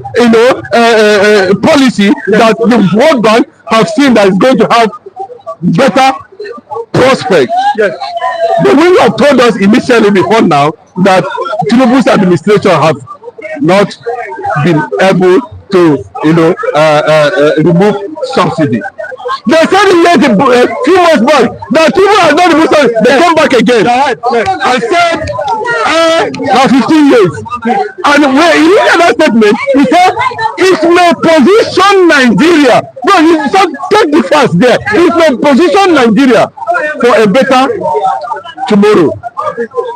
policy that the World Bank have seen that is going to have better prospect. Yes. They wouldn't have told us initially before now that Tinubu's administration have not been able to, remove subsidy. They said it a few months back that people have not removed subsidy. They come back again and said, now 15 years. And when he looked at that statement, he said, it may position Nigeria. No, you take the first there. It may position Nigeria for a better tomorrow.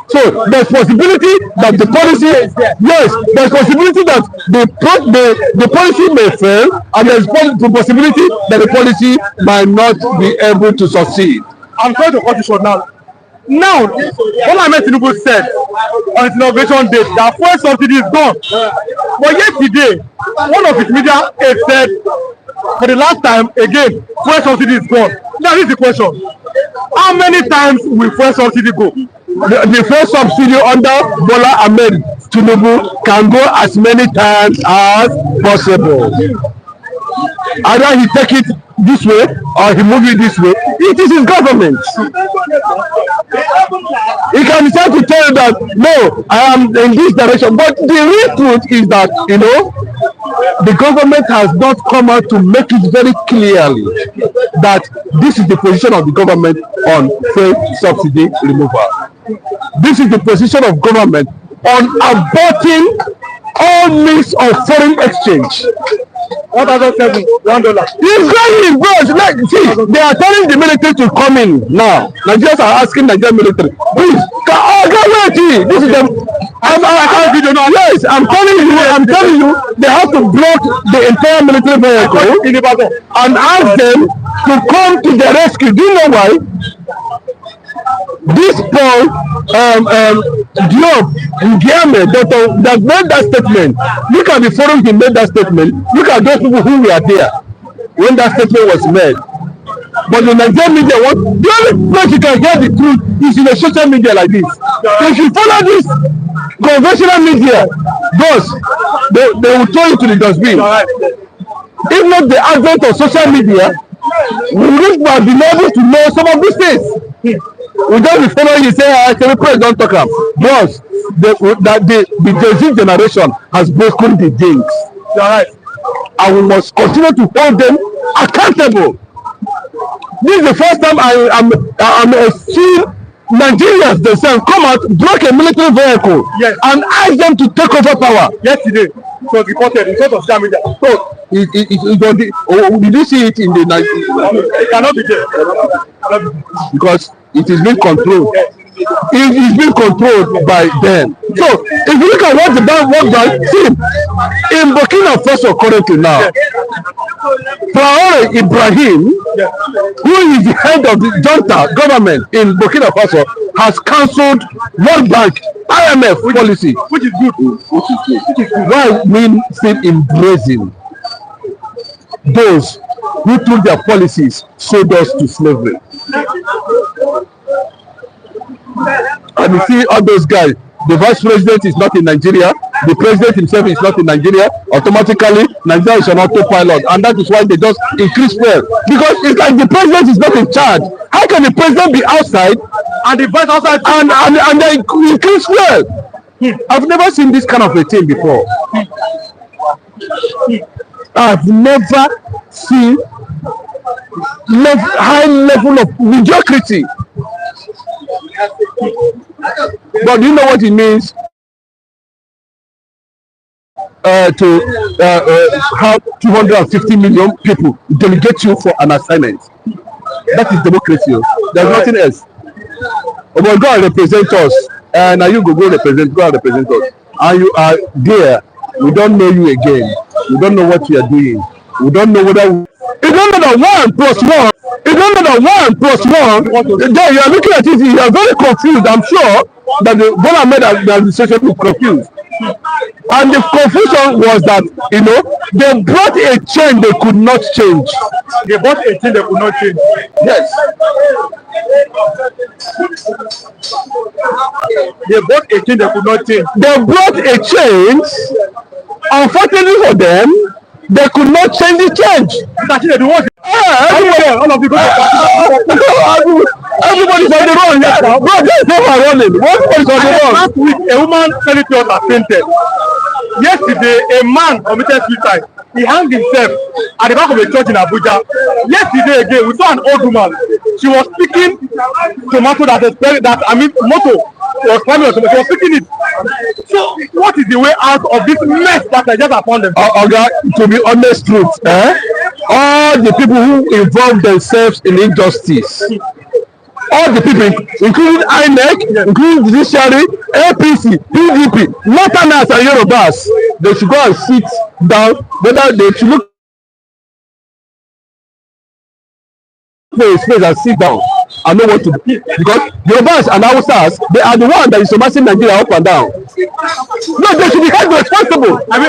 So there's possibility that the policy, yes, there's possibility that the policy may fail, and there's the possibility that the policy might not be able to succeed. I'm trying to cut you short now. Now, what Ahmed Tinubu said on his inauguration date that fuel subsidy is gone. But yesterday, one of his media aides said, for the last time, again, fuel subsidy is gone. Now, this is the question. How many times will fuel subsidy go? The fuel subsidy under Bola Ahmed Tinubu can go as many times as possible. Either he take it this way or he move it this way. It is his government. He can decide to tell you that no, I am in this direction. But the real truth is that the government has not come out to make it very clearly that this is the position of the government on fuel subsidy removal. This is the position of government on aborting all means of foreign exchange. $1,007. He's going, bro. Like, see, they are telling the military to come in now. Nigerians are asking Nigerian military, please, this is them. Yes, I'm telling you, they have to block the entire military vehicle and ask them to come to their rescue. Do you know why? This Paul Diop Ngueme that made that statement. Look at the forum he made that statement. Look at those people who were there when that statement was made. But the Nigerian media, the only place you can hear the truth is in the social media like this. So if you follow this conventional media, they will throw you to the dustbin. If not the advent of social media, we would have been able to know some of these things. We don't be following you say, the president don't talk about. Boss, the Gen Z generation has broken the jinx. And we must continue to hold them accountable. This is the first time I'm seeing Nigerians themselves come out, block a military vehicle, and ask them to take over power. Yesterday, it was reported in front of social media. So, did you see it in the night? It cannot be there. Because it is being controlled. It is being controlled by them. So, if you look at what the World Bank, see, in Burkina Faso currently now, Traoré Ibrahim, who is the head of the junta government in Burkina Faso, has cancelled World Bank IMF policy, which is good. Why we still embracing those who took their policies sold us to slavery? And you see all those guys, the vice president is not in Nigeria, the president himself is not in Nigeria, automatically Nigeria is an autopilot, and that is why they just increase fuel. Because it's like the president is not in charge. How can the president be outside and the vice outside and they increase fuel? I've never seen this kind of a thing before. I've never seen high level of mediocrity. But do you know what it means to have 250 million people delegate you for an assignment? That is democracy. There's nothing else. Oh, go and represent us, and now you go represent us, and you are there. We don't know you again. We don't know what you are doing. We don't know whether you don't know that 1 plus 1. You don't know that 1 plus 1. Then you are looking at it. You are very confused. I'm sure that the Bola Ahmed administration is confused. And the confusion was that they brought a change they could not change. They bought a thing they could not change. Yes. They bought a thing they could not change. They brought a change. Unfortunately for them, they could not change the change. Actually, the ones Everybody, all of you go everybody's on the run. Yeah. Bro, just say we're running. Everybody's on the run. Last week, a woman telling us has fainted. Yesterday, a man committed suicide. He hanged himself at the back of a church in Abuja. Yesterday again, we saw an old woman. She was picking tomato moto was climbing on tomato. She was picking it. So, what is the way out of this mess that I just found them? Okay, to be honest truth, all the people who involve themselves in injustice, all the people, including INEC, including judiciary, APC, PDP, Northerners and Yorubas, they should go and sit down, whether they should look for a space and sit down and know what to do. Because Yorubas and Hausas, they are the ones that is massing Nigeria up and down. No, they should be held responsible. In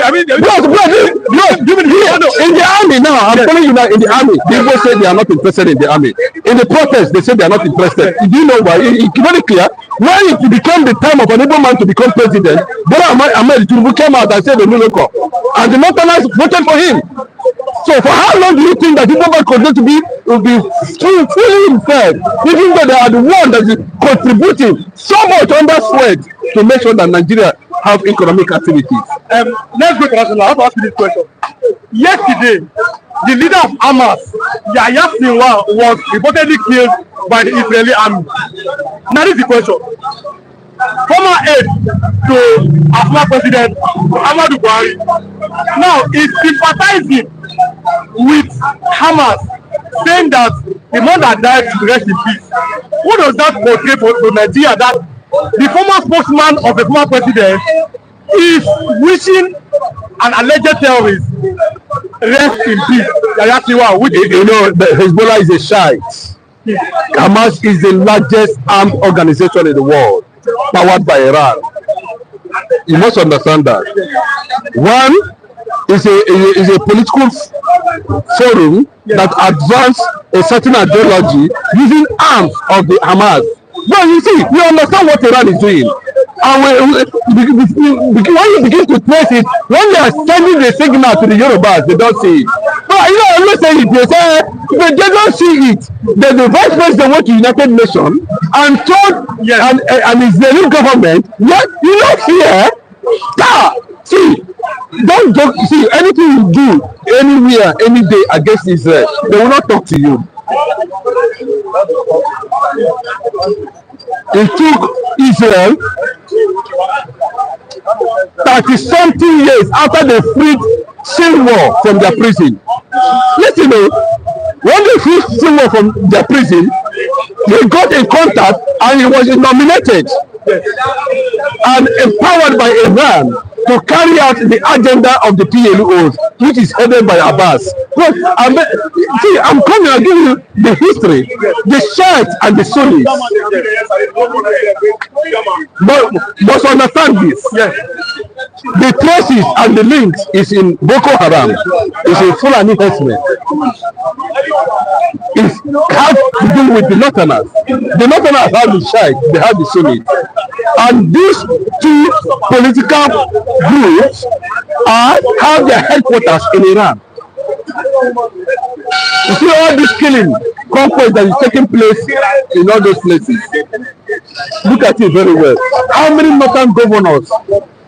the army now, I'm telling you now, in the army, the people say they are not interested in the army. In the protest, they say they are not interested. Do you know why? It's very clear. When it became the time of an able man to become president, Ahmed Tinubu came out and said the new local. And the Northerners voted for him. So for how long do you think that people will continue to be fully himself, even though they are the one that is contributing so much under sweat to make sure that Nigeria have economic activities? Let's go to national. I have to ask you this question. Yesterday, the leader of Hamas, Yahya Sinwar, was reportedly killed by the Israeli army. Now this is the question. Former aide to our former president Muhammadu Buhari now is sympathizing with Hamas, saying that the man that died should rest in peace. What does that portray for Nigeria, that the former spokesman of the former president is wishing an alleged terrorist rest in peace? Which you know, Hezbollah is a shite. Hamas is the largest armed organization in the world, powered by Iran. You must understand that. One is a political forum that advance a certain ideology using arms of the Hamas. But you see, you understand what Iran is doing. And when you begin to trace it, when they are sending the signal to the Yorubas, they don't see it. But you know, I'm not saying it. They don't see it. The vice president went to United Nations and told an Israeli government, you know, fear. See, don't joke. See, anything you do anywhere, any day against Israel, they will not talk to you. It took Israel 30-something years after they freed Sinwar from their prison. Listen, when they freed Sinwar from their prison, they got in contact and he was nominated and empowered by Iran to carry out the agenda of the PLOs, which is headed by Abbas. But see, I'm coming and giving you the history, the Shiites and the Sunnis. But understand this. The traces and the links is in Boko Haram, is in Fulani herdsmen. It has to do with the Northerners. The Northerners have the Shiites, they have the Sunnis. And these two political groups have their headquarters in Iran. You see all this killing, conquest that is taking place in all those places. Look at it very well. How many northern governors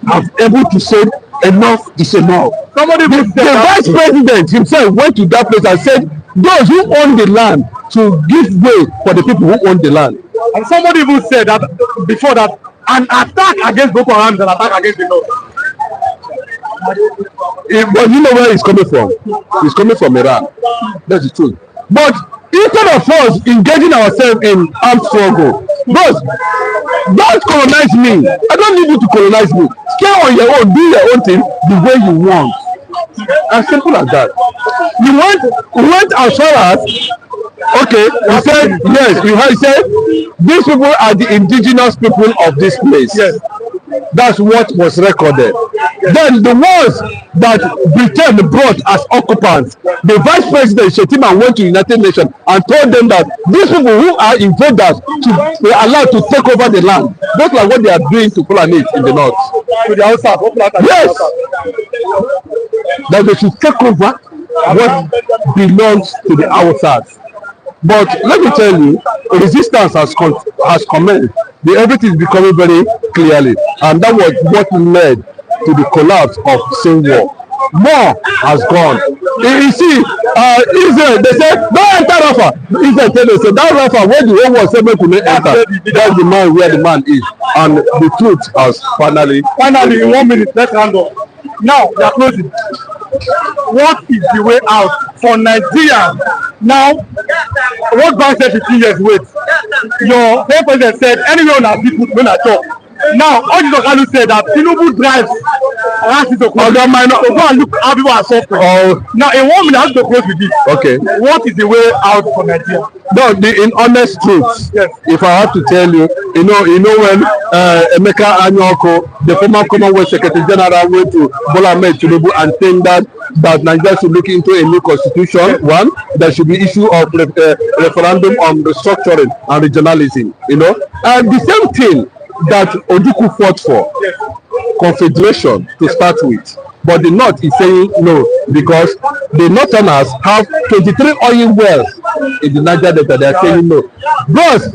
have able to say enough is enough? The vice president himself went to that place and said those who own the land to give way for the people who own the land. And somebody even said that before that an attack against Boko Haram is an attack against the North. But you know where it's coming from? It's coming from Iran. That's the truth. But instead of us engaging ourselves in armed struggle, bros, don't colonize me. I don't need you to colonize me. Stay on your own, do your own thing the way you want. As simple as that. We went as far as, okay, we said, yes, we said, these people are the indigenous people of this place. Yes. That's what was recorded. Then the ones that Britain brought as occupants, the Vice President Shetima went to United Nations and told them that these people who are invaders should be allowed to take over the land, just like what they are doing to Fulani in the north. To the outside, yes, that they should take over what belongs to the outsiders. But let me tell you, resistance has commenced. Everything is becoming very clearly, and that was what led to the collapse of civil war. More has gone. You see, Israel, they say, don't enter Rafah. Israel tell them, say, that Rafah, where the whole world said, we couldn't enter. That's the man where the man is. And the truth has finally, in 1 minute, let's hand off. Now, they are closing. What is the way out for Nigeria? Now, what bank said 15 years wait. Your president said, anywhere on our people, when I talk. Now, all this Okalu said that Tinubu drives to go and look how people are suffering. Now, in 1 minute, I have to close with this. Okay. What is the way out for Nigeria? No, in honest truth, yes. If I have to tell you, you know when Emeka Anyoko, the former Commonwealth Secretary General, went to Bola Ahmed Tinubu and saying that Nigeria should look into a new constitution. One, there should be issue of referendum on restructuring and regionalism. And the same thing that Ojukwu fought for, confederation to start with. But the North is saying no, because the Northerners have 23 oil wells in the Niger Delta. They are saying no. Plus,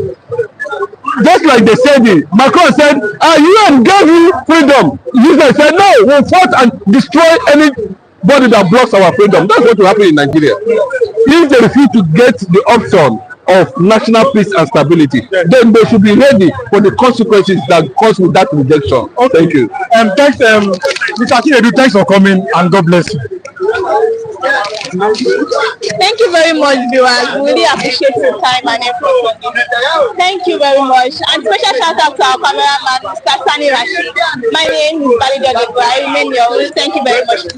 just like they said it, Macron said, UN gave you freedom. Israel said, no, we'll fight and destroy anybody that blocks our freedom. That's what will happen in Nigeria. If they refuse to get the option of national peace and stability, then they should be ready for the consequences that comes with that rejection. Okay. Thank you. Thanks, Mr. Akinedu, thanks for coming, and God bless you. Thank you very much, viewers. We really appreciate your time and effort. Thank you very much. And special shout out to our cameraman, Mr. Sani Rashid. My name is Balido Debo. I remain your host. Thank you very much.